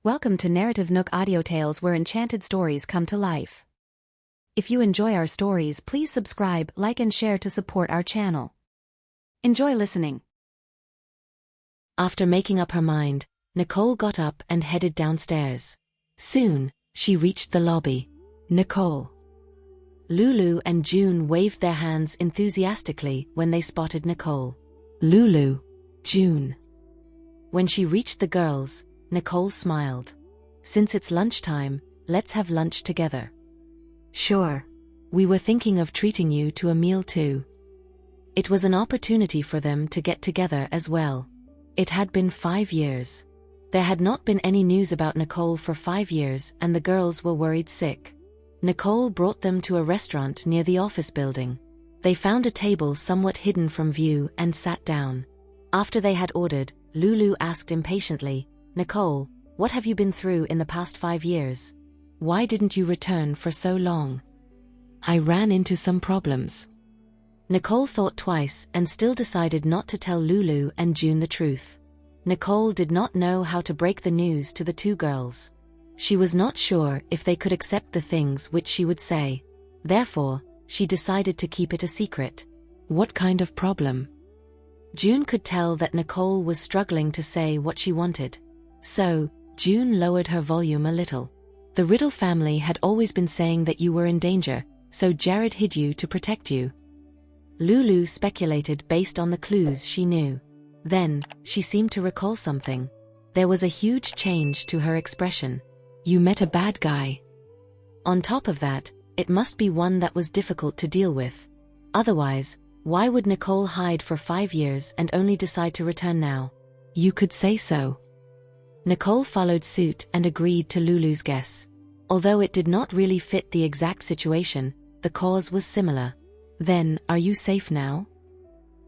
Welcome to NarrativeNook audio tales where enchanted stories come to life. If you enjoy our stories, please subscribe, like and share to support our channel. Enjoy listening. After making up her mind, Nicole got up and headed downstairs. Soon, she reached the lobby. Nicole. Lulu and June waved their hands enthusiastically when they spotted Nicole. Lulu. June. When she reached the girls, Nicole smiled. Since it's lunchtime, let's have lunch together. Sure. We were thinking of treating you to a meal too. It was an opportunity for them to get together as well. It had been 5 years. There had not been any news about Nicole for 5 years and the girls were worried sick. Nicole brought them to a restaurant near the office building. They found a table somewhat hidden from view and sat down. After they had ordered, Lulu asked impatiently, "Nicole, what have you been through in the past 5 years? Why didn't you return for so long?" "I ran into some problems." Nicole thought twice and still decided not to tell Lulu and June the truth. Nicole did not know how to break the news to the two girls. She was not sure if they could accept the things which she would say. Therefore, she decided to keep it a secret. What kind of problem? June could tell that Nicole was struggling to say what she wanted. So, June lowered her volume a little. The Riddle family had always been saying that you were in danger, so Jared hid you to protect you. Lulu speculated based on the clues she knew. Then, she seemed to recall something. There was a huge change to her expression. You met a bad guy. On top of that, it must be one that was difficult to deal with. Otherwise, why would Nicole hide for 5 years and only decide to return now? You could say so. Nicole followed suit and agreed to Lulu's guess. Although it did not really fit the exact situation, the cause was similar. Then, are you safe now?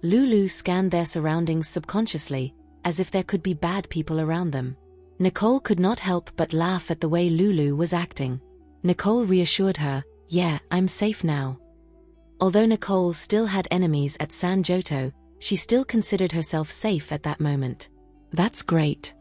Lulu scanned their surroundings subconsciously, as if there could be bad people around them. Nicole could not help but laugh at the way Lulu was acting. Nicole reassured her, "Yeah, I'm safe now." Although Nicole still had enemies at San Joto, she still considered herself safe at that moment. That's great.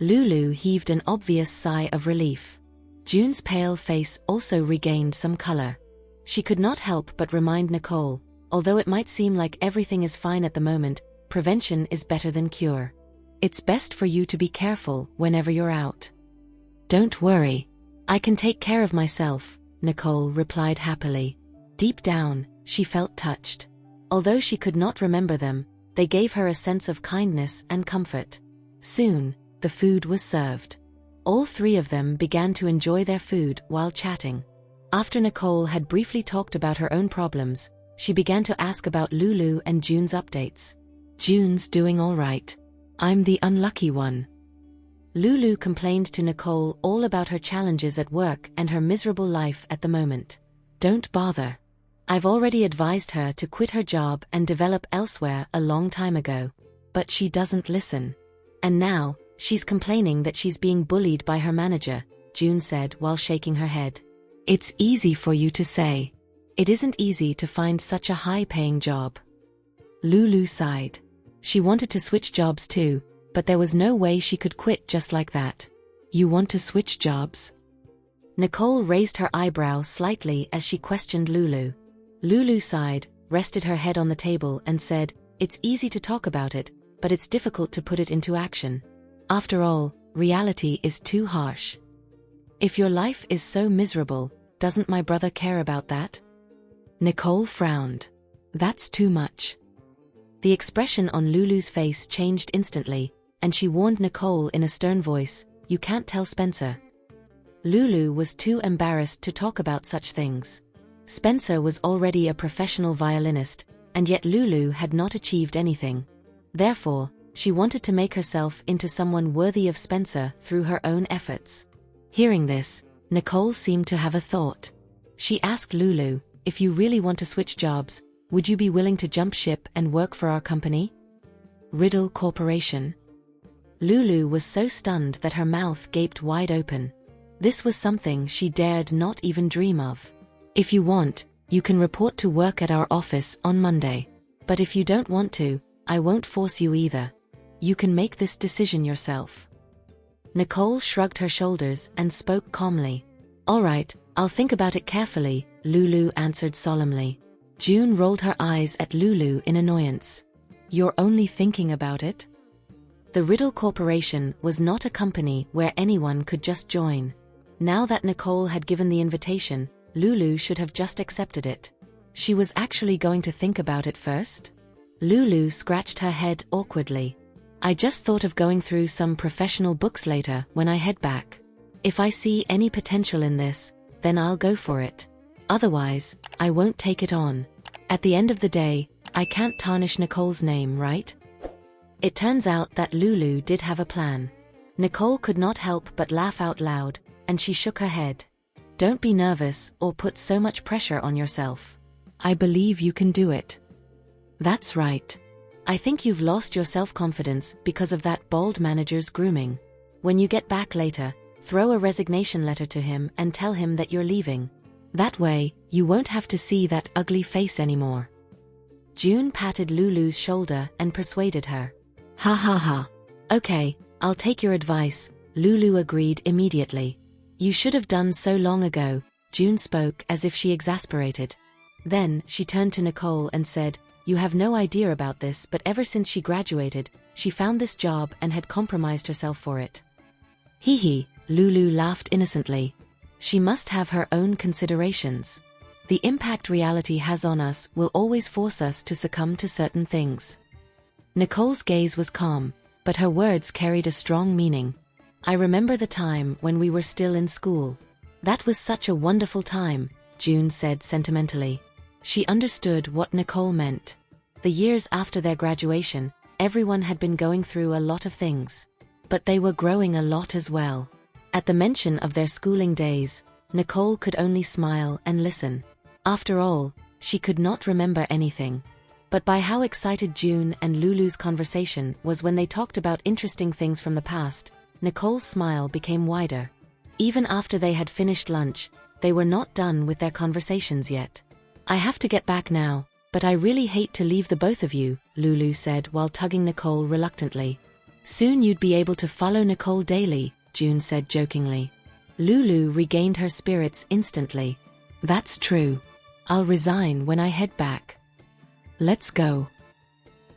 Lulu heaved an obvious sigh of relief. June's pale face also regained some color. She could not help but remind Nicole, although it might seem like everything is fine at the moment, prevention is better than cure. It's best for you to be careful whenever you're out. Don't worry. I can take care of myself, Nicole replied happily. Deep down, she felt touched. Although she could not remember them, they gave her a sense of kindness and comfort. Soon, the food was served. All three of them began to enjoy their food while chatting. After Nicole had briefly talked about her own problems, she began to ask about Lulu and June's updates. June's doing all right. I'm the unlucky one. Lulu complained to Nicole all about her challenges at work and her miserable life at the moment. Don't bother. I've already advised her to quit her job and develop elsewhere a long time ago. But she doesn't listen. And now, she's complaining that she's being bullied by her manager, June said while shaking her head. It's easy for you to say. It isn't easy to find such a high-paying job. Lulu sighed. She wanted to switch jobs too, but there was no way she could quit just like that. You want to switch jobs? Nicole raised her eyebrow slightly as she questioned Lulu. Lulu sighed, rested her head on the table and said, "It's easy to talk about it, but it's difficult to put it into action. After all, reality is too harsh. If your life is so miserable, doesn't my brother care about that?" Nicole frowned. That's too much. The expression on Lulu's face changed instantly, and she warned Nicole in a stern voice, "You can't tell Spencer." Lulu was too embarrassed to talk about such things. Spencer was already a professional violinist, and yet Lulu had not achieved anything. Therefore, she wanted to make herself into someone worthy of Spencer through her own efforts. Hearing this, Nicole seemed to have a thought. She asked Lulu, "If you really want to switch jobs, would you be willing to jump ship and work for our company? Riddle Corporation." Lulu was so stunned that her mouth gaped wide open. This was something she dared not even dream of. "If you want, you can report to work at our office on Monday. But if you don't want to, I won't force you either. You can make this decision yourself." Nicole shrugged her shoulders and spoke calmly. "All right, I'll think about it carefully," Lulu answered solemnly. June rolled her eyes at Lulu in annoyance. "You're only thinking about it?" The Riddle Corporation was not a company where anyone could just join. Now that Nicole had given the invitation, Lulu should have just accepted it. She was actually going to think about it first? Lulu scratched her head awkwardly. "I just thought of going through some professional books later when I head back. If I see any potential in this, then I'll go for it. Otherwise, I won't take it on. At the end of the day, I can't tarnish Nicole's name, right?" It turns out that Lulu did have a plan. Nicole could not help but laugh out loud, and she shook her head. "Don't be nervous or put so much pressure on yourself. I believe you can do it." "That's right. I think you've lost your self-confidence because of that bald manager's grooming. When you get back later, throw a resignation letter to him and tell him that you're leaving. That way, you won't have to see that ugly face anymore." June patted Lulu's shoulder and persuaded her. "Ha ha ha. Okay, I'll take your advice," Lulu agreed immediately. "You should have done so long ago," June spoke as if she exasperated. Then, she turned to Nicole and said, "You have no idea about this, but ever since she graduated, she found this job and had compromised herself for it." "Hee hee," Lulu laughed innocently. "She must have her own considerations. The impact reality has on us will always force us to succumb to certain things." Nicole's gaze was calm, but her words carried a strong meaning. "I remember the time when we were still in school. That was such a wonderful time," June said sentimentally. She understood what Nicole meant. The years after their graduation, everyone had been going through a lot of things. But they were growing a lot as well. At the mention of their schooling days, Nicole could only smile and listen. After all, she could not remember anything. But by how excited June and Lulu's conversation was when they talked about interesting things from the past, Nicole's smile became wider. Even after they had finished lunch, they were not done with their conversations yet. "I have to get back now, but I really hate to leave the both of you," Lulu said while tugging Nicole reluctantly. "Soon you'd be able to follow Nicole daily," June said jokingly. Lulu regained her spirits instantly. "That's true. I'll resign when I head back. Let's go."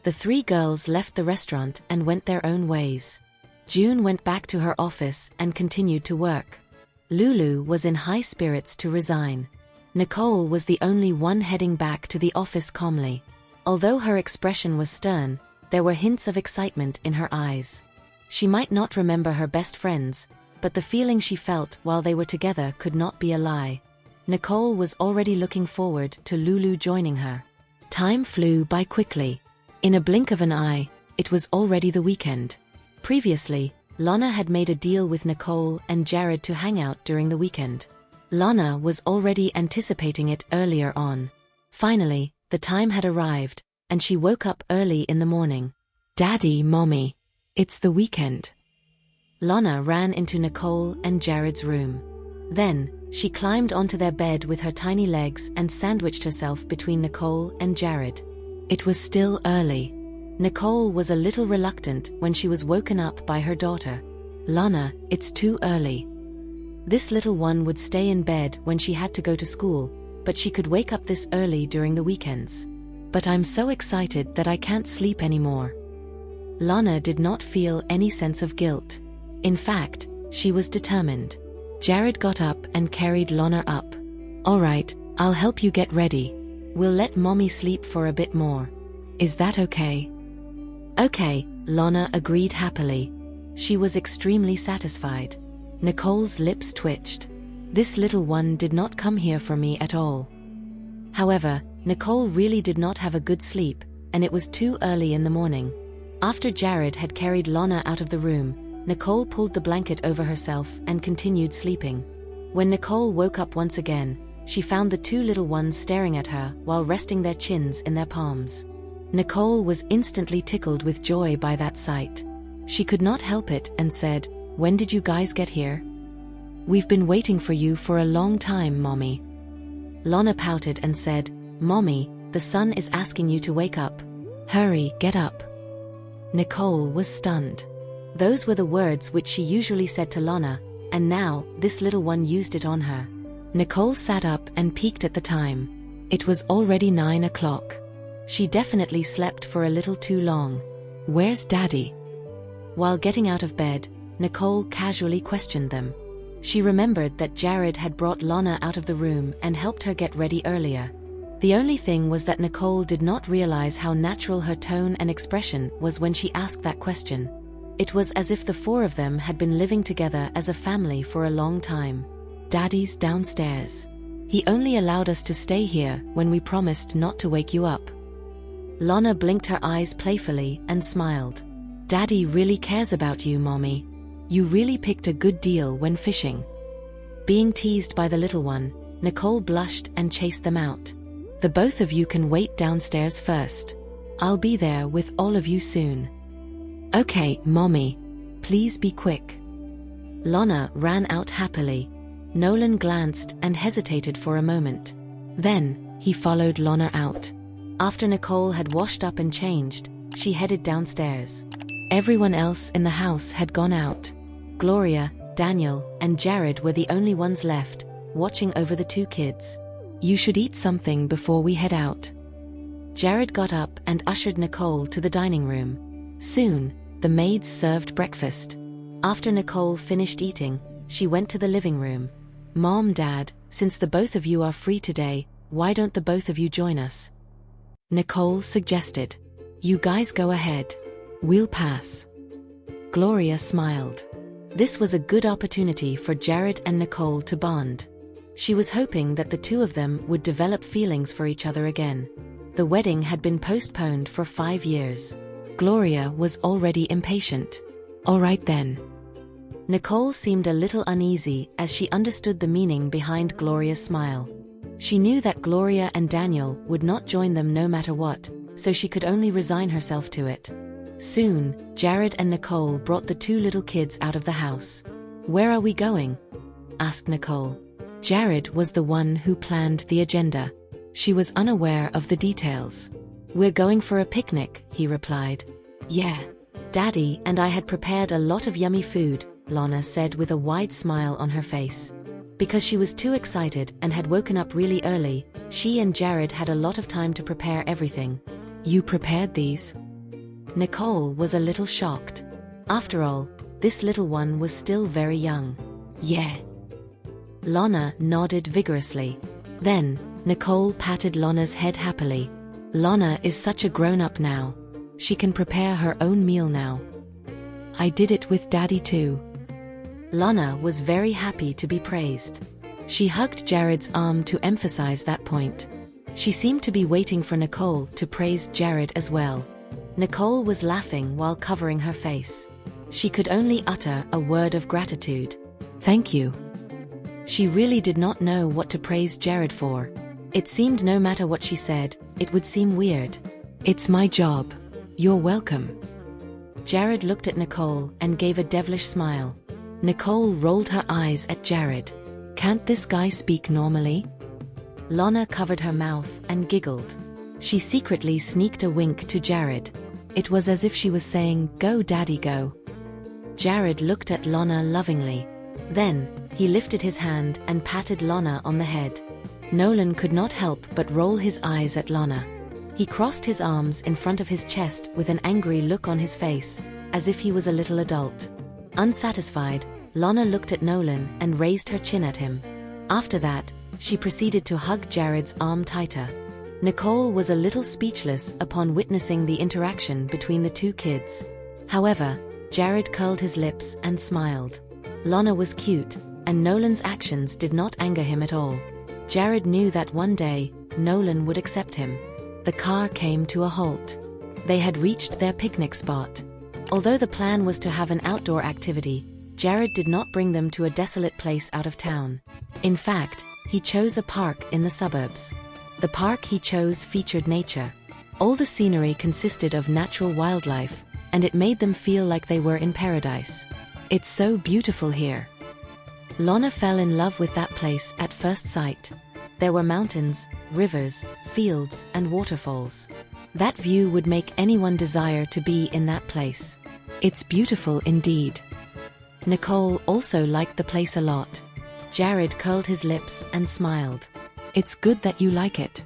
The three girls left the restaurant and went their own ways. June went back to her office and continued to work. Lulu was in high spirits to resign. Nicole was the only one heading back to the office calmly. Although her expression was stern, there were hints of excitement in her eyes. She might not remember her best friends, but the feeling she felt while they were together could not be a lie. Nicole was already looking forward to Lulu joining her. Time flew by quickly. In a blink of an eye, it was already the weekend. Previously, Lana had made a deal with Nicole and Jared to hang out during the weekend. Lana was already anticipating it earlier on. Finally, the time had arrived, and she woke up early in the morning. "Daddy, Mommy, it's the weekend." Lana ran into Nicole and Jared's room. Then, she climbed onto their bed with her tiny legs and sandwiched herself between Nicole and Jared. It was still early. Nicole was a little reluctant when she was woken up by her daughter. "Lana, it's too early." This little one would stay in bed when she had to go to school, but she could wake up this early during the weekends. "But I'm so excited that I can't sleep anymore." Lana did not feel any sense of guilt. In fact, she was determined. Jared got up and carried Lana up. "All right, I'll help you get ready. We'll let Mommy sleep for a bit more. Is that okay?" "Okay," Lana agreed happily. She was extremely satisfied. Nicole's lips twitched. This little one did not come here for me at all. However, Nicole really did not have a good sleep, and it was too early in the morning. After Jared had carried Lana out of the room, Nicole pulled the blanket over herself and continued sleeping. When Nicole woke up once again, she found the two little ones staring at her while resting their chins in their palms. Nicole was instantly tickled with joy by that sight. She could not help it and said, "When did you guys get here?" "We've been waiting for you for a long time, Mommy." Lana pouted and said, "Mommy, the sun is asking you to wake up. Hurry, get up." Nicole was stunned. Those were the words which she usually said to Lana, and now, this little one used it on her. Nicole sat up and peeked at the time. It was already 9 o'clock. She definitely slept for a little too long. Where's Daddy? While getting out of bed, Nicole casually questioned them. She remembered that Jared had brought Lana out of the room and helped her get ready earlier. The only thing was that Nicole did not realize how natural her tone and expression was when she asked that question. It was as if the four of them had been living together as a family for a long time. Daddy's downstairs. He only allowed us to stay here when we promised not to wake you up. Lana blinked her eyes playfully and smiled. Daddy really cares about you, Mommy. You really picked a good deal when fishing. Being teased by the little one, Nicole blushed and chased them out. The both of you can wait downstairs first. I'll be there with all of you soon. Okay, Mommy. Please be quick. Lana ran out happily. Nolan glanced and hesitated for a moment. Then, he followed Lana out. After Nicole had washed up and changed, she headed downstairs. Everyone else in the house had gone out. Gloria, Daniel, and Jared were the only ones left, watching over the two kids. You should eat something before we head out. Jared got up and ushered Nicole to the dining room. Soon, the maids served breakfast. After Nicole finished eating, she went to the living room. Mom, Dad, since the both of you are free today, why don't the both of you join us? Nicole suggested. You guys go ahead. We'll pass. Gloria smiled. This was a good opportunity for Jared and Nicole to bond. She was hoping that the two of them would develop feelings for each other again. The wedding had been postponed for 5 years. Gloria was already impatient. All right then. Nicole seemed a little uneasy as she understood the meaning behind Gloria's smile. She knew that Gloria and Daniel would not join them no matter what, so she could only resign herself to it. Soon, Jared and Nicole brought the two little kids out of the house. Where are we going? Asked Nicole. Jared was the one who planned the agenda. She was unaware of the details. We're going for a picnic, he replied. Yeah. Daddy and I had prepared a lot of yummy food, Lana said with a wide smile on her face. Because she was too excited and had woken up really early, she and Jared had a lot of time to prepare everything. You prepared these? Nicole was a little shocked. After all, this little one was still very young. Yeah. Lana nodded vigorously. Then, Nicole patted Lana's head happily. Lana is such a grown-up now. She can prepare her own meal now. I did it with Daddy too. Lana was very happy to be praised. She hugged Jared's arm to emphasize that point. She seemed to be waiting for Nicole to praise Jared as well. Nicole was laughing while covering her face. She could only utter a word of gratitude. Thank you. She really did not know what to praise Jared for. It seemed no matter what she said, it would seem weird. It's my job. You're welcome. Jared looked at Nicole and gave a devilish smile. Nicole rolled her eyes at Jared. Can't this guy speak normally? Lana covered her mouth and giggled. She secretly sneaked a wink to Jared. It was as if she was saying, "Go, Daddy, go." Jared looked at Lana lovingly. Then, he lifted his hand and patted Lana on the head. Nolan could not help but roll his eyes at Lana. He crossed his arms in front of his chest with an angry look on his face, as if he was a little adult. Unsatisfied, Lana looked at Nolan and raised her chin at him. After that, she proceeded to hug Jared's arm tighter. Nicole was a little speechless upon witnessing the interaction between the two kids. However, Jared curled his lips and smiled. Lana was cute, and Nolan's actions did not anger him at all. Jared knew that one day, Nolan would accept him. The car came to a halt. They had reached their picnic spot. Although the plan was to have an outdoor activity, Jared did not bring them to a desolate place out of town. In fact, he chose a park in the suburbs. The park he chose featured nature. All the scenery consisted of natural wildlife, and it made them feel like they were in paradise. It's so beautiful here. Lana fell in love with that place at first sight. There were mountains, rivers, fields, and waterfalls. That view would make anyone desire to be in that place. It's beautiful indeed. Nicole also liked the place a lot. Jared curled his lips and smiled. It's good that you like it.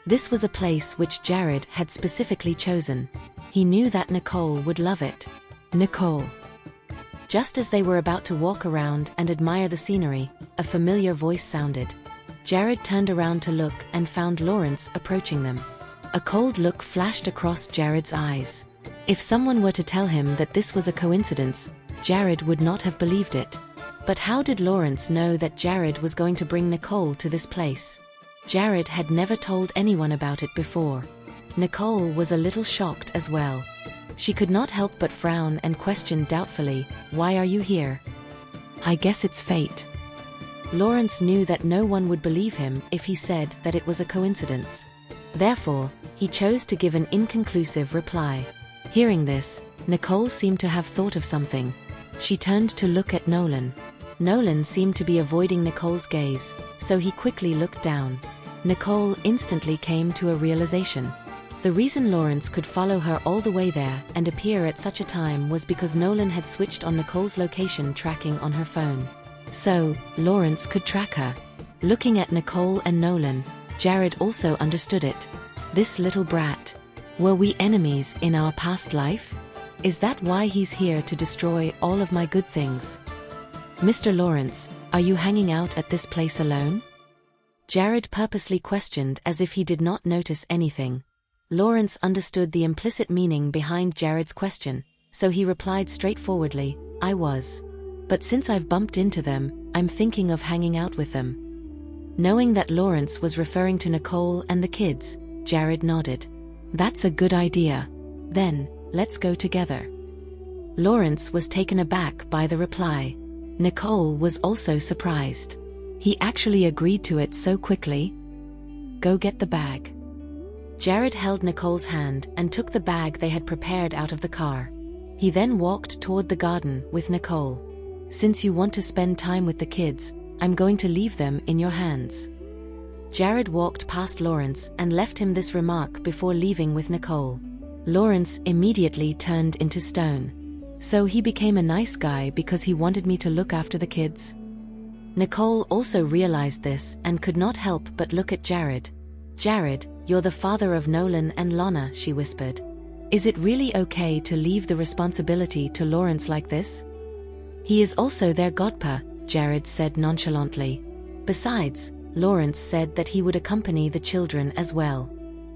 This was a place which Jared had specifically chosen. He knew that Nicole would love it. Nicole. Just as they were about to walk around and admire the scenery, a familiar voice sounded. Jared turned around to look and found Lawrence approaching them. A cold look flashed across Jared's eyes. If someone were to tell him that this was a coincidence, Jared would not have believed it. But how did Lawrence know that Jared was going to bring Nicole to this place? Jared had never told anyone about it before. Nicole was a little shocked as well. She could not help but frown and question doubtfully, "Why are you here?" "I guess it's fate." Lawrence knew that no one would believe him if he said that it was a coincidence. Therefore, he chose to give an inconclusive reply. Hearing this, Nicole seemed to have thought of something. She turned to look at Nolan. Nolan seemed to be avoiding Nicole's gaze, so he quickly looked down. Nicole instantly came to a realization. The reason Lawrence could follow her all the way there and appear at such a time was because Nolan had switched on Nicole's location tracking on her phone. So, Lawrence could track her. Looking at Nicole and Nolan, Jared also understood it. This little brat. Were we enemies in our past life? Is that why he's here to destroy all of my good things? Mr. Lawrence, are you hanging out at this place alone? Jared purposely questioned as if he did not notice anything. Lawrence understood the implicit meaning behind Jared's question, so he replied straightforwardly, "I was. But since I've bumped into them, I'm thinking of hanging out with them." Knowing that Lawrence was referring to Nicole and the kids, Jared nodded. "That's a good idea. Then, let's go together." Lawrence was taken aback by the reply. Nicole was also surprised. He actually agreed to it so quickly. "Go get the bag." Jared held Nicole's hand and took the bag they had prepared out of the car. He then walked toward the garden with Nicole. "Since you want to spend time with the kids, I'm going to leave them in your hands." Jared walked past Lawrence and left him this remark before leaving with Nicole. Lawrence immediately turned into stone. "So he became a nice guy because he wanted me to look after the kids?" Nicole also realized this and could not help but look at Jared. "Jared, you're the father of Nolan and Lana," she whispered. "Is it really okay to leave the responsibility to Lawrence like this?" "He is also their godpa," Jared said nonchalantly. Besides, Lawrence said that he would accompany the children as well.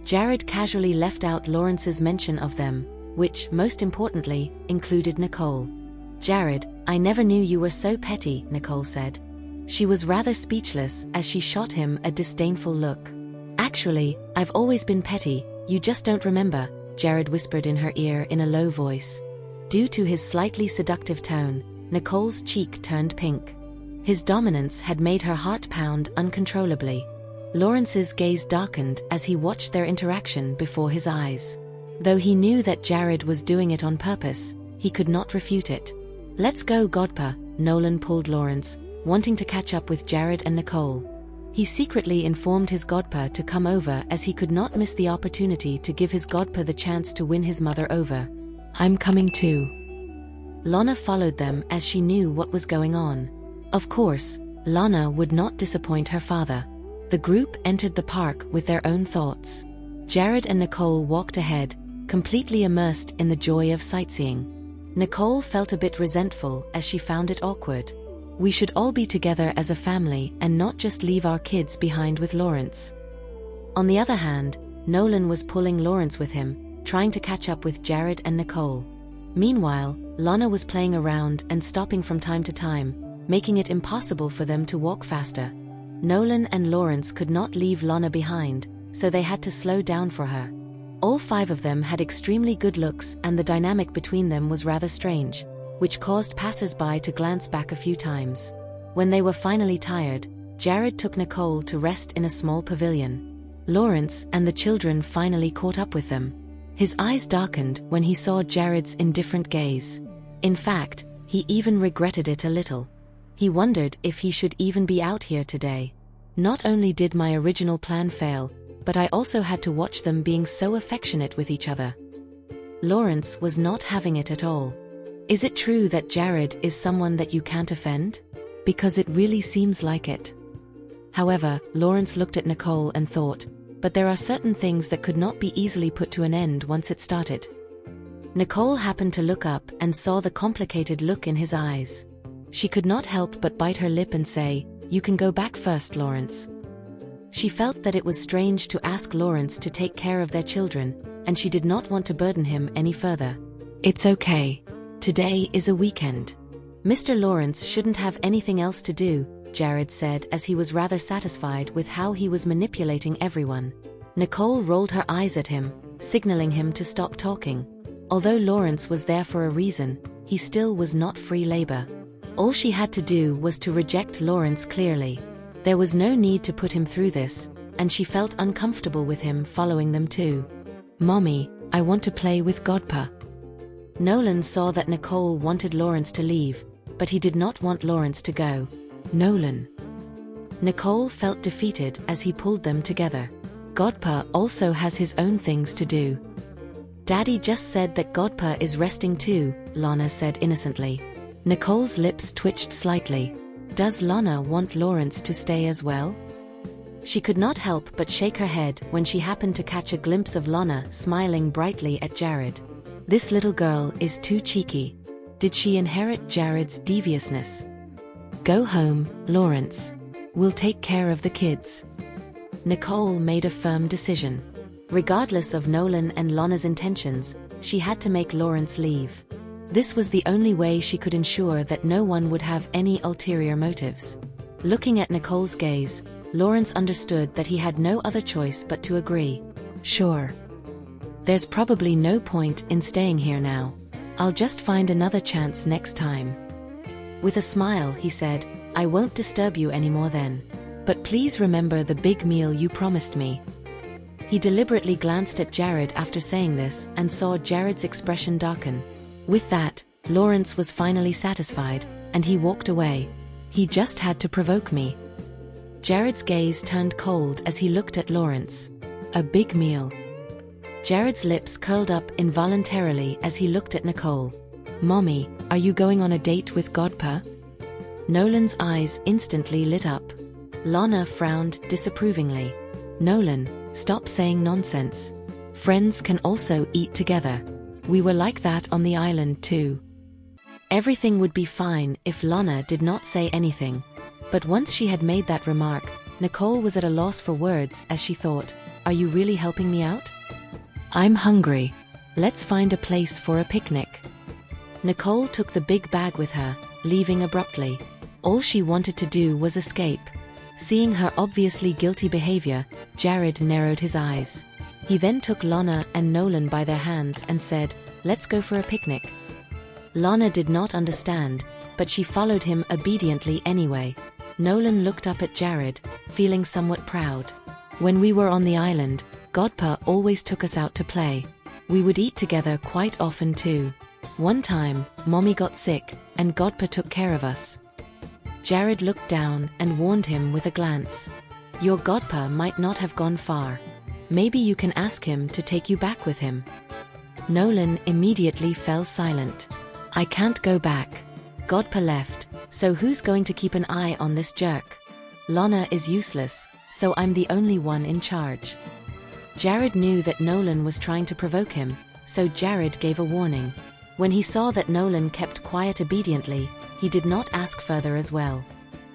Jared casually left out Lawrence's mention of them, which, most importantly, included Nicole. "Jared, I never knew you were so petty," Nicole said. She was rather speechless as she shot him a disdainful look. "Actually, I've always been petty, you just don't remember," Jared whispered in her ear in a low voice. Due to his slightly seductive tone, Nicole's cheek turned pink. His dominance had made her heart pound uncontrollably. Lawrence's gaze darkened as he watched their interaction before his eyes. Though he knew that Jared was doing it on purpose, he could not refute it. "Let's go, godpa," Nolan pulled Lawrence, wanting to catch up with Jared and Nicole. He secretly informed his godpa to come over as he could not miss the opportunity to give his godpa the chance to win his mother over. "I'm coming too." Lana followed them as she knew what was going on. Of course, Lana would not disappoint her father. The group entered the park with their own thoughts. Jared and Nicole walked ahead, completely immersed in the joy of sightseeing. Nicole felt a bit resentful as she found it awkward. "We should all be together as a family and not just leave our kids behind with Lawrence." On the other hand, Nolan was pulling Lawrence with him, trying to catch up with Jared and Nicole. Meanwhile, Lana was playing around and stopping from time to time, making it impossible for them to walk faster. Nolan and Lawrence could not leave Lana behind, so they had to slow down for her. All five of them had extremely good looks and the dynamic between them was rather strange, which caused passers-by to glance back a few times. When they were finally tired, Jared took Nicole to rest in a small pavilion. Lawrence and the children finally caught up with them. His eyes darkened when he saw Jared's indifferent gaze. In fact, he even regretted it a little. He wondered if he should even be out here today. Not only did my original plan fail, but I also had to watch them being so affectionate with each other. Lawrence was not having it at all. Is it true that Jared is someone that you can't offend? Because it really seems like it. However, Lawrence looked at Nicole and thought, but there are certain things that could not be easily put to an end once it started. Nicole happened to look up and saw the complicated look in his eyes. She could not help but bite her lip and say, "You can go back first, Lawrence." She felt that it was strange to ask Lawrence to take care of their children, and she did not want to burden him any further. "It's okay. Today is a weekend. Mr. Lawrence shouldn't have anything else to do," Jared said as he was rather satisfied with how he was manipulating everyone. Nicole rolled her eyes at him, signaling him to stop talking. Although Lawrence was there for a reason, he still was not free labor. All she had to do was to reject Lawrence clearly. There was no need to put him through this, and she felt uncomfortable with him following them too. "Mommy, I want to play with Godpa." Nolan saw that Nicole wanted Lawrence to leave, but he did not want Lawrence to go. "Nolan." Nicole felt defeated as he pulled them together. "Godpa also has his own things to do." "Daddy just said that Godpa is resting too," Lana said innocently. Nicole's lips twitched slightly. Does Lana want Lawrence to stay as well? She could not help but shake her head when she happened to catch a glimpse of Lana smiling brightly at Jared. This little girl is too cheeky. Did she inherit Jared's deviousness? "Go home, Lawrence. We'll take care of the kids." Nicole made a firm decision. Regardless of Nolan and Lana's intentions, she had to make Lawrence leave. This was the only way she could ensure that no one would have any ulterior motives. Looking at Nicole's gaze, Lawrence understood that he had no other choice but to agree. "Sure. There's probably no point in staying here now. I'll just find another chance next time." With a smile, he said, "I won't disturb you anymore then. But please remember the big meal you promised me." He deliberately glanced at Jared after saying this and saw Jared's expression darken. With that, Lawrence was finally satisfied, and he walked away. "He just had to provoke me." Jared's gaze turned cold as he looked at Lawrence. "A big meal." Jared's lips curled up involuntarily as he looked at Nicole. "Mommy, are you going on a date with Godpa?" Nolan's eyes instantly lit up. Lana frowned disapprovingly. "Nolan, stop saying nonsense. Friends can also eat together. We were like that on the island too." Everything would be fine if Lana did not say anything. But once she had made that remark, Nicole was at a loss for words as she thought, "Are you really helping me out? I'm hungry. Let's find a place for a picnic." Nicole took the big bag with her, leaving abruptly. All she wanted to do was escape. Seeing her obviously guilty behavior, Jared narrowed his eyes. He then took Lana and Nolan by their hands and said, "Let's go for a picnic." Lana did not understand, but she followed him obediently anyway. Nolan looked up at Jared, feeling somewhat proud. "When we were on the island, Godpa always took us out to play. We would eat together quite often too. One time, Mommy got sick, and Godpa took care of us." Jared looked down and warned him with a glance. "Your Godpa might not have gone far. Maybe you can ask him to take you back with him." Nolan immediately fell silent. "I can't go back. Godpa left, so who's going to keep an eye on this jerk? Lana is useless, so I'm the only one in charge." Jared knew that Nolan was trying to provoke him, so Jared gave a warning. When he saw that Nolan kept quiet obediently, he did not ask further as well.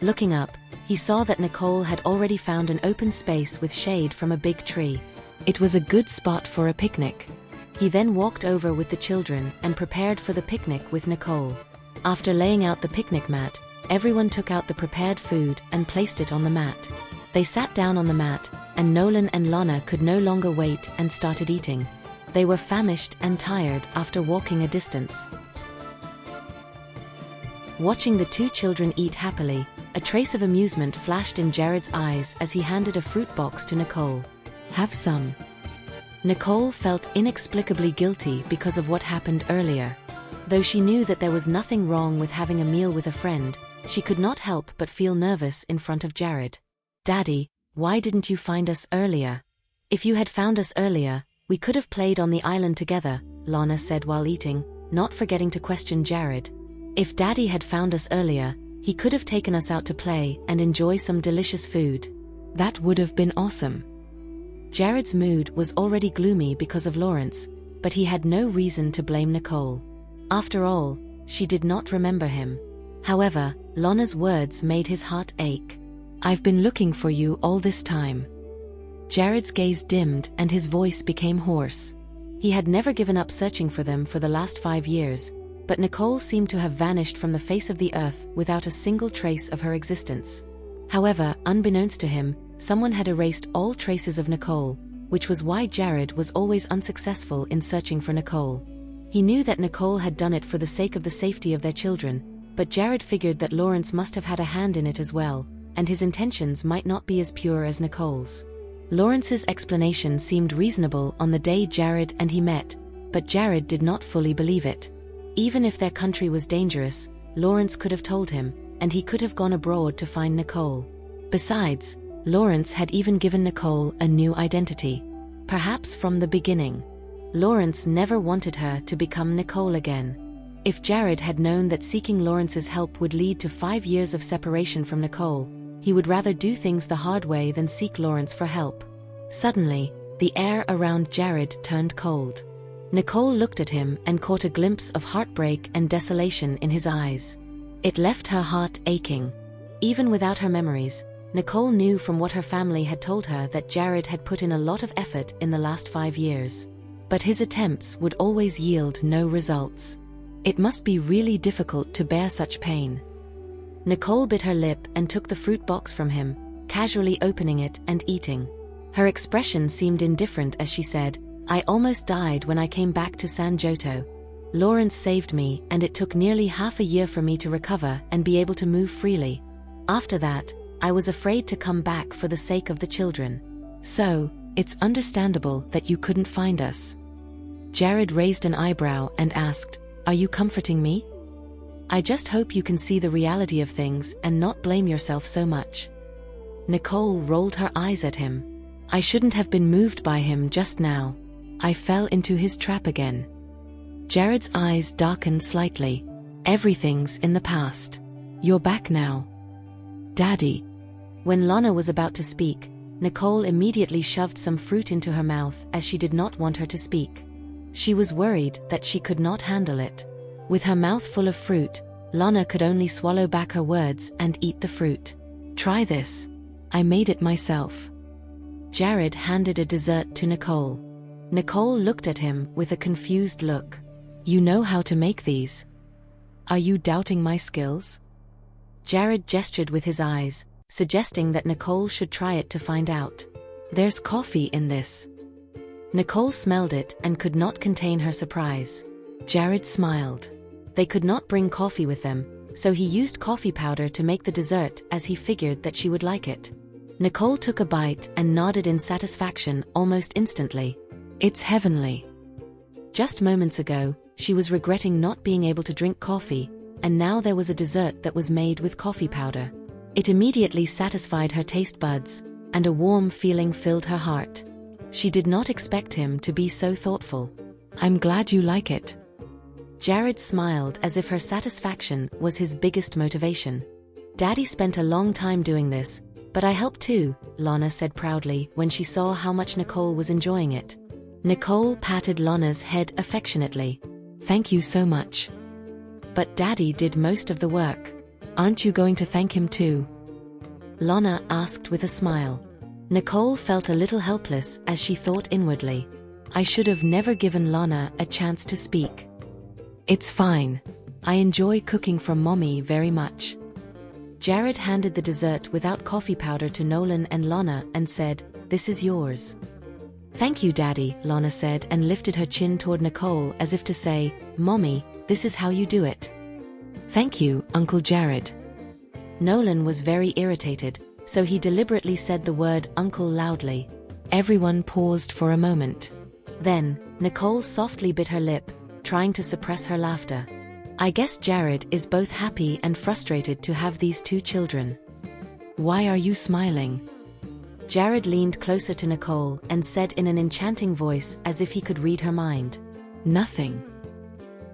Looking up, he saw that Nicole had already found an open space with shade from a big tree. It was a good spot for a picnic. He then walked over with the children and prepared for the picnic with Nicole. After laying out the picnic mat, everyone took out the prepared food and placed it on the mat. They sat down on the mat, and Nolan and Lana could no longer wait and started eating. They were famished and tired after walking a distance. Watching the two children eat happily, a trace of amusement flashed in Jared's eyes as he handed a fruit box to Nicole. "Have some." Nicole felt inexplicably guilty because of what happened earlier. Though she knew that there was nothing wrong with having a meal with a friend, she could not help but feel nervous in front of Jared. "Daddy, why didn't you find us earlier? If you had found us earlier, we could have played on the island together," Lana said while eating, not forgetting to question Jared. If Daddy had found us earlier, he could have taken us out to play and enjoy some delicious food. That would have been awesome. Jared's mood was already gloomy because of Lawrence, but he had no reason to blame Nicole. After all, she did not remember him. However, Lana's words made his heart ache. I've been looking for you all this time. Jared's gaze dimmed and his voice became hoarse. He had never given up searching for them for the last 5 years, but Nicole seemed to have vanished from the face of the earth without a single trace of her existence. However, unbeknownst to him, someone had erased all traces of Nicole, which was why Jared was always unsuccessful in searching for Nicole. He knew that Nicole had done it for the sake of the safety of their children, but Jared figured that Lawrence must have had a hand in it as well, and his intentions might not be as pure as Nicole's. Lawrence's explanation seemed reasonable on the day Jared and he met, but Jared did not fully believe it. Even if their country was dangerous, Lawrence could have told him, and he could have gone abroad to find Nicole. Besides, Lawrence had even given Nicole a new identity. Perhaps from the beginning. Lawrence never wanted her to become Nicole again. If Jared had known that seeking Lawrence's help would lead to 5 years of separation from Nicole, he would rather do things the hard way than seek Lawrence for help. Suddenly, the air around Jared turned cold. Nicole looked at him and caught a glimpse of heartbreak and desolation in his eyes. It left her heart aching. Even without her memories, Nicole knew from what her family had told her that Jared had put in a lot of effort in the last 5 years. But his attempts would always yield no results. It must be really difficult to bear such pain. Nicole bit her lip and took the fruit box from him, casually opening it and eating. Her expression seemed indifferent as she said, "I almost died when I came back to San Joto. Lawrence saved me, and it took nearly half a year for me to recover and be able to move freely. After that, I was afraid to come back for the sake of the children." "So, it's understandable that you couldn't find us." Jared raised an eyebrow and asked, "Are you comforting me?" "I just hope you can see the reality of things and not blame yourself so much." Nicole rolled her eyes at him. "I shouldn't have been moved by him just now. I fell into his trap again." Jared's eyes darkened slightly. "Everything's in the past. You're back now. Daddy." When Lana was about to speak, Nicole immediately shoved some fruit into her mouth as she did not want her to speak. She was worried that she could not handle it. With her mouth full of fruit, Lana could only swallow back her words and eat the fruit. "Try this. I made it myself." Jared handed a dessert to Nicole. Nicole looked at him with a confused look. "You know how to make these? Are you doubting my skills?" Jared gestured with his eyes, suggesting that Nicole should try it to find out. "There's coffee in this." Nicole smelled it and could not contain her surprise. Jared smiled. They could not bring coffee with them, so he used coffee powder to make the dessert as he figured that she would like it. Nicole took a bite and nodded in satisfaction almost instantly. "It's heavenly." Just moments ago, she was regretting not being able to drink coffee, and now there was a dessert that was made with coffee powder. It immediately satisfied her taste buds, and a warm feeling filled her heart. She did not expect him to be so thoughtful. "I'm glad you like it." Jared smiled as if her satisfaction was his biggest motivation. "Daddy spent a long time doing this, but I helped too," Lana said proudly when she saw how much Nicole was enjoying it. Nicole patted Lana's head affectionately. "Thank you so much." "But Daddy did most of the work. Aren't you going to thank him too?" Lana asked with a smile. Nicole felt a little helpless as she thought inwardly. "I should have never given Lana a chance to speak. It's fine. I enjoy cooking for Mommy very much." Jared handed the dessert without coffee powder to Nolan and Lana and said, "This is yours." "Thank you, Daddy," Lana said and lifted her chin toward Nicole as if to say, "Mommy, this is how you do it." "Thank you, Uncle Jared." Nolan was very irritated, so he deliberately said the word uncle loudly. Everyone paused for a moment. Then, Nicole softly bit her lip, trying to suppress her laughter. "I guess Jared is both happy and frustrated to have these 2 children." "Why are you smiling?" Jared leaned closer to Nicole and said in an enchanting voice as if he could read her mind. Nothing.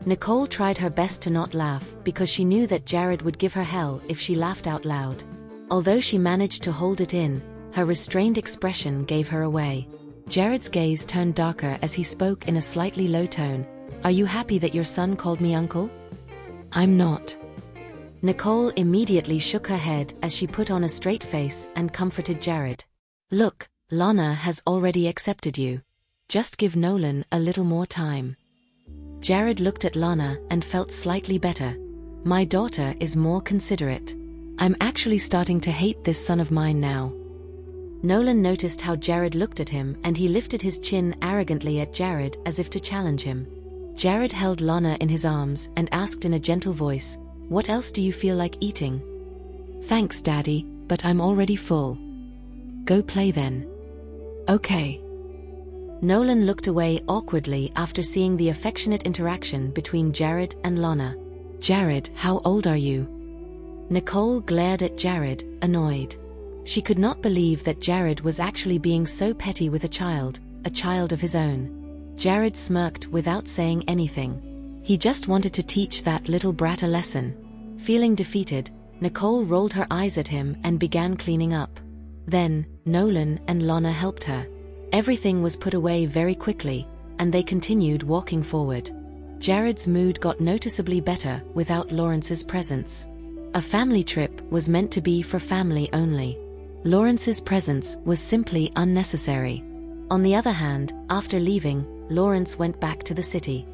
Nicole tried her best to not laugh because she knew that Jared would give her hell if she laughed out loud. Although she managed to hold it in, her restrained expression gave her away. Jared's gaze turned darker as he spoke in a slightly low tone. "Are you happy that your son called me uncle?" "I'm not." Nicole immediately shook her head as she put on a straight face and comforted Jared. "Look, Lana has already accepted you. Just give Nolan a little more time." Jared looked at Lana and felt slightly better. "My daughter is more considerate. I'm actually starting to hate this son of mine now." Nolan noticed how Jared looked at him and he lifted his chin arrogantly at Jared as if to challenge him. Jared held Lana in his arms and asked in a gentle voice, "What else do you feel like eating?" "Thanks, Daddy, but I'm already full." "Go play then." "Okay." Nolan looked away awkwardly after seeing the affectionate interaction between Jared and Lana. "Jared, how old are you?" Nicole glared at Jared, annoyed. She could not believe that Jared was actually being so petty with a child of his own. Jared smirked without saying anything. He just wanted to teach that little brat a lesson. Feeling defeated, Nicole rolled her eyes at him and began cleaning up. Then, Nolan and Lana helped her. Everything was put away very quickly, and they continued walking forward. Jared's mood got noticeably better without Lawrence's presence. A family trip was meant to be for family only. Lawrence's presence was simply unnecessary. On the other hand, after leaving, Lawrence went back to the city.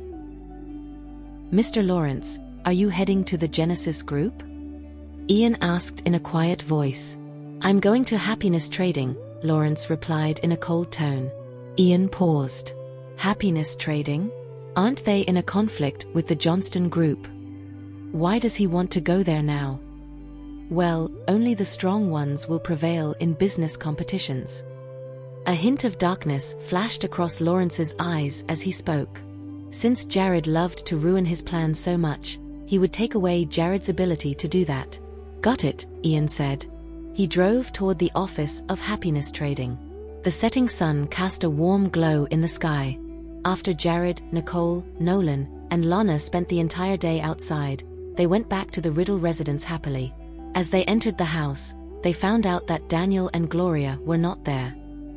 "Mr. Lawrence, are you heading to the Genesis group?" Ian asked in a quiet voice. "I'm going to Happiness Trading," Lawrence replied in a cold tone. Ian paused. "Happiness Trading? Aren't they in a conflict with the Johnston Group? Why does he want to go there now?" "Well, only the strong ones will prevail in business competitions." A hint of darkness flashed across Lawrence's eyes as he spoke. Since Jared loved to ruin his plans so much, he would take away Jared's ability to do that. "Got it," Ian said. He drove toward the office of Happiness Trading. The setting sun cast a warm glow in the sky. After Jared, Nicole, Nolan, and Lana spent the entire day outside, they went back to the Riddle residence happily. As they entered the house, they found out that Daniel and Gloria were not there.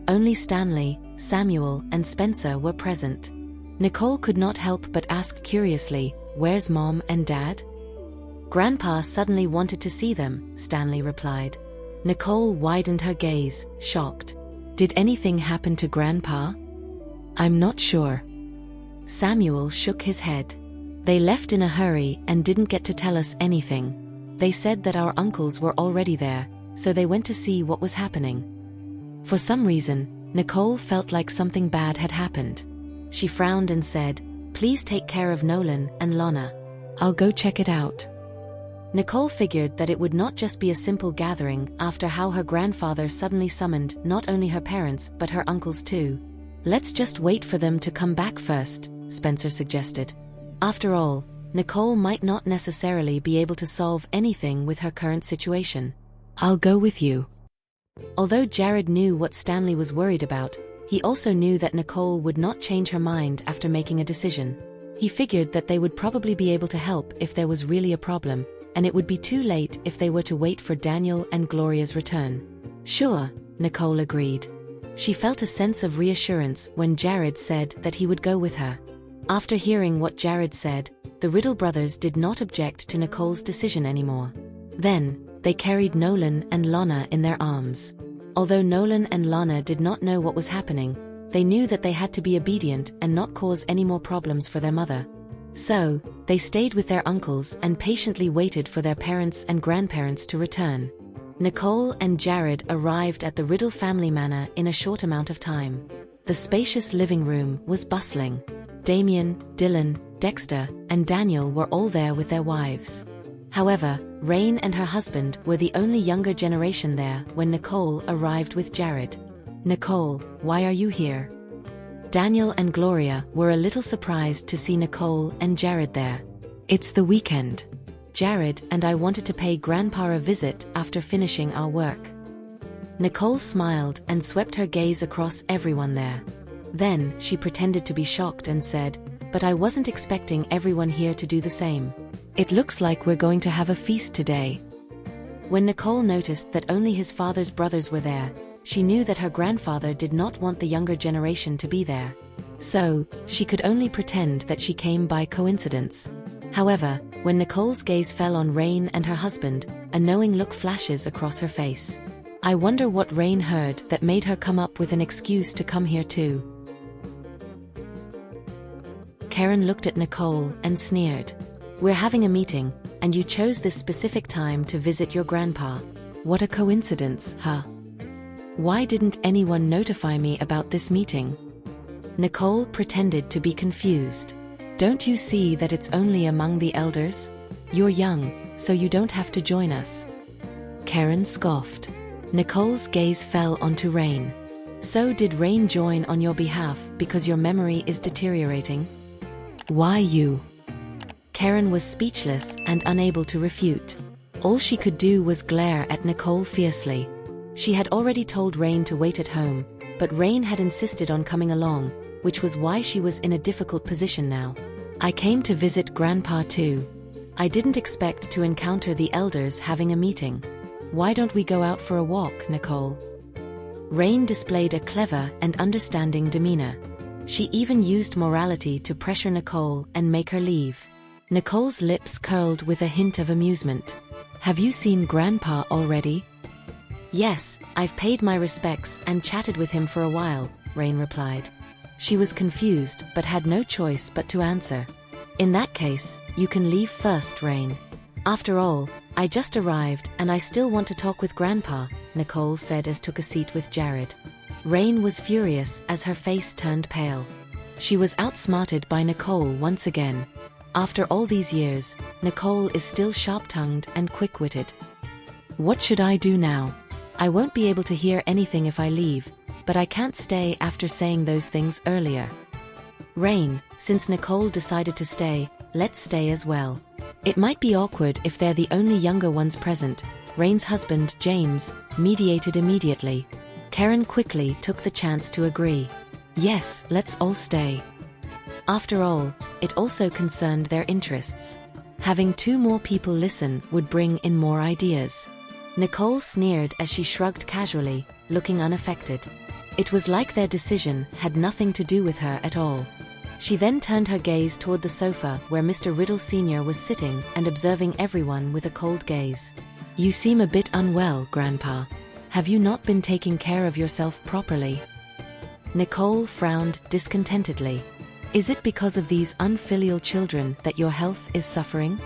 Only Stanley, Samuel, and Spencer were present. Nicole could not help but ask curiously, "Where's Mom and Dad?" "Grandpa suddenly wanted to see them," Stanley replied. Nicole widened her gaze, shocked. "Did anything happen to Grandpa?" "I'm not sure." Samuel shook his head. "They left in a hurry and didn't get to tell us anything. They said that our uncles were already there, so they went to see what was happening." For some reason, Nicole felt like something bad had happened. She frowned and said, "Please take care of Nolan and Lana." "I'll go check it out." Nicole figured that it would not just be a simple gathering after how her grandfather suddenly summoned not only her parents but her uncles too. "Let's just wait for them to come back first," Spencer suggested. After all, Nicole might not necessarily be able to solve anything with her current situation. "I'll go with you." Although Jared knew what Stanley was worried about, he also knew that Nicole would not change her mind after making a decision. He figured that they would probably be able to help if there was really a problem, and it would be too late if they were to wait for Daniel and Gloria's return. "Sure," Nicole agreed. She felt a sense of reassurance when Jared said that he would go with her. After hearing what Jared said, the Riddle brothers did not object to Nicole's decision anymore. Then, they carried Nolan and Lana in their arms. Although Nolan and Lana did not know what was happening, they knew that they had to be obedient and not cause any more problems for their mother. So, they stayed with their uncles and patiently waited for their parents and grandparents to return. Nicole and Jared arrived at the Riddle family manor in a short amount of time. The spacious living room was bustling. Damien, Dylan, Dexter, and Daniel were all there with their wives. However, Rain and her husband were the only younger generation there when Nicole arrived with Jared. "Nicole, why are you here?" Daniel and Gloria were a little surprised to see Nicole and Jared there. "It's the weekend. Jared and I wanted to pay Grandpa a visit after finishing our work." Nicole smiled and swept her gaze across everyone there. Then, she pretended to be shocked and said, but I wasn't expecting everyone here to do the same. It looks like we're going to have a feast today. When Nicole noticed that only his father's brothers were there, she knew that her grandfather did not want the younger generation to be there. So, she could only pretend that she came by coincidence. However, when Nicole's gaze fell on Rain and her husband, a knowing look flashes across her face. I wonder what Rain heard that made her come up with an excuse to come here too. Karen looked at Nicole and sneered. We're having a meeting, and you chose this specific time to visit your grandpa. What a coincidence, huh? Why didn't anyone notify me about this meeting? Nicole pretended to be confused. Don't you see that it's only among the elders? You're young, so you don't have to join us. Karen scoffed. Nicole's gaze fell onto Rain. So did Rain join on your behalf because your memory is deteriorating? Why you? Karen was speechless and unable to refute. All she could do was glare at Nicole fiercely. She had already told Rain to wait at home, but Rain had insisted on coming along, which was why she was in a difficult position now. I came to visit Grandpa too. I didn't expect to encounter the elders having a meeting. Why don't we go out for a walk, Nicole? Rain displayed a clever and understanding demeanor. She even used morality to pressure Nicole and make her leave. Nicole's lips curled with a hint of amusement. Have you seen Grandpa already? Yes, I've paid my respects and chatted with him for a while, Rain replied. She was confused but had no choice but to answer. In that case, you can leave first, Rain. After all, I just arrived and I still want to talk with Grandpa, Nicole said as took a seat with Jared. Rain was furious as her face turned pale. She was outsmarted by Nicole once again. After all these years, Nicole is still sharp-tongued and quick-witted. What should I do now? I won't be able to hear anything if I leave, but I can't stay after saying those things earlier. Rain, since Nicole decided to stay, let's stay as well. It might be awkward if they're the only younger ones present, Rain's husband, James, mediated immediately. Karen quickly took the chance to agree. Yes, let's all stay. After all, it also concerned their interests. Having two more people listen would bring in more ideas. Nicole sneered as she shrugged casually, looking unaffected. It was like their decision had nothing to do with her at all. She then turned her gaze toward the sofa where Mr. Riddle Sr. was sitting and observing everyone with a cold gaze. You seem a bit unwell, Grandpa. Have you not been taking care of yourself properly? Nicole frowned discontentedly. Is it because of these unfilial children that your health is suffering?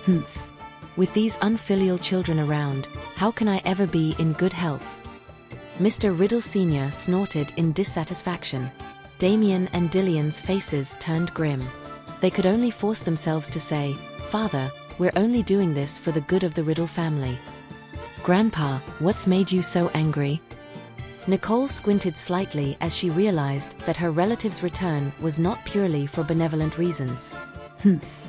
Humph. With these unfilial children around, how can I ever be in good health? Mr. Riddle Sr. snorted in dissatisfaction. Damien and Dillian's faces turned grim. They could only force themselves to say, Father, we're only doing this for the good of the Riddle family. Grandpa, what's made you so angry? Nicole squinted slightly as she realized that her relative's return was not purely for benevolent reasons. Humph.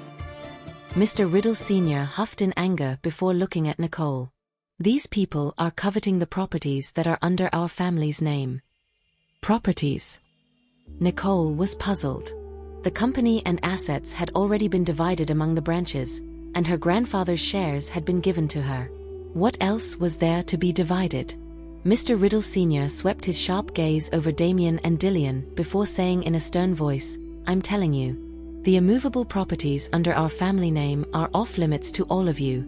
Mr. Riddle Sr. huffed in anger before looking at Nicole. These people are coveting the properties that are under our family's name. Properties? Nicole was puzzled. The company and assets had already been divided among the branches, and her grandfather's shares had been given to her. What else was there to be divided? Mr. Riddle Sr. swept his sharp gaze over Damien and Dillian before saying in a stern voice, I'm telling you. The immovable properties under our family name are off-limits to all of you.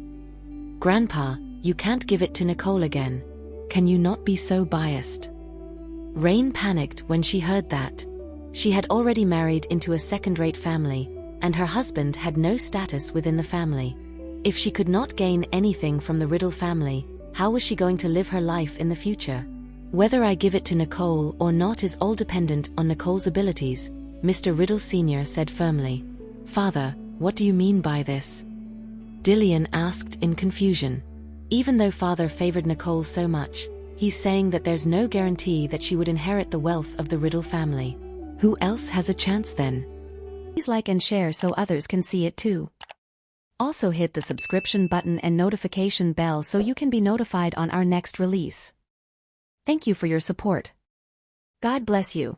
Grandpa, you can't give it to Nicole again. Can you not be so biased? Rain panicked when she heard that. She had already married into a second-rate family, and her husband had no status within the family. If she could not gain anything from the Riddle family, how was she going to live her life in the future? Whether I give it to Nicole or not is all dependent on Nicole's abilities, Mr. Riddle Sr. said firmly. Father, what do you mean by this? Dillian asked in confusion. Even though Father favored Nicole so much, he's saying that there's no guarantee that she would inherit the wealth of the Riddle family. Who else has a chance then? Please like and share so others can see it too. Also hit the subscription button and notification bell so you can be notified on our next release. Thank you for your support. God bless you.